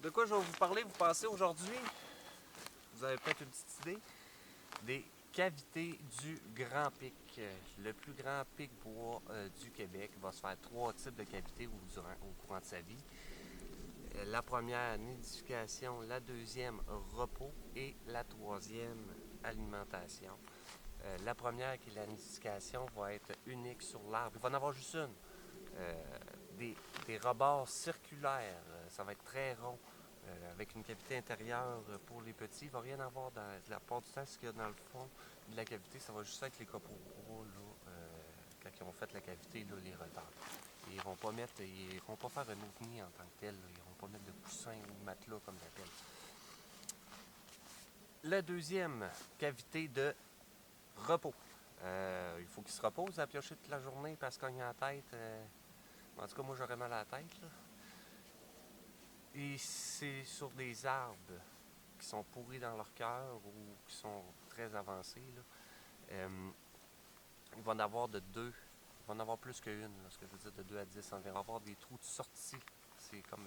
De quoi je vais vous parler, vous pensez aujourd'hui? Vous avez peut-être une petite idée? Des cavités du Grand Pic. Le plus grand pic bois du Québec va se faire 3 types de cavités au courant de sa vie. La première, nidification. La deuxième, repos. Et la troisième, alimentation. La première, qui est la nidification, va être unique sur l'arbre. Il va en avoir juste une. Euh, des rebords circulaires. Ça va être très rond. Avec une cavité intérieure pour les petits. Il ne va rien avoir dans la part du temps. Ce qu'il y a dans le fond de la cavité, ça va juste être les copeaux gros, là, quand ils ont fait la cavité, là, les retards. Et ils vont pas faire un ovni en tant que tel. Là. Ils vont pas mettre de coussin ou de matelas comme la telle. La deuxième cavité de repos. Il faut qu'il se repose à piocher toute la journée parce qu'il cogne à la tête. En tout cas, moi, j'aurais mal à la tête. Là. Et c'est sur des arbres qui sont pourris dans leur cœur ou qui sont très avancés. Là. Il va en avoir de deux. Il va en avoir plus qu'une, ce que je veux dire, de 2 à 10 environ. Il va y avoir des trous de sortie.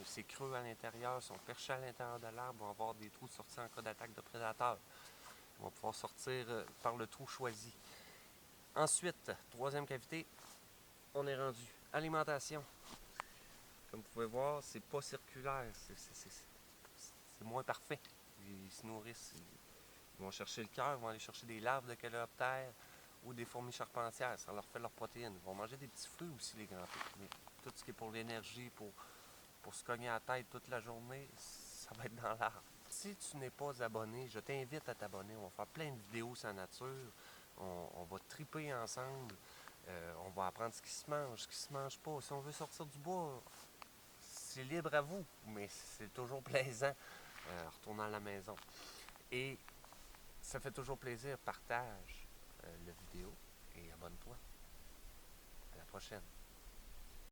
C'est creux à l'intérieur, ils sont perchés à l'intérieur de l'arbre. Il va y avoir des trous de sortie en cas d'attaque de prédateurs. On va pouvoir sortir par le trou choisi. Ensuite, troisième cavité, on est rendu. Alimentation. Comme vous pouvez voir, c'est pas circulaire. C'est moins parfait. Ils se nourrissent. Ils vont chercher le cœur, ils vont aller chercher des larves de coléoptères ou des fourmis charpentières. Ça leur fait leur protéine. Ils vont manger des petits fruits aussi, les grands pics. Mais tout ce qui est pour l'énergie, pour se cogner à la tête toute la journée, ça va être dans l'arbre. Si tu n'es pas abonné, je t'invite à t'abonner. On va faire plein de vidéos sur la nature. On va triper ensemble. On va apprendre ce qui se mange, ce qui se mange pas. Si on veut sortir du bois, c'est libre à vous, mais c'est toujours plaisant retournant à la maison. Et ça fait toujours plaisir. Partage la vidéo et abonne-toi. À la prochaine.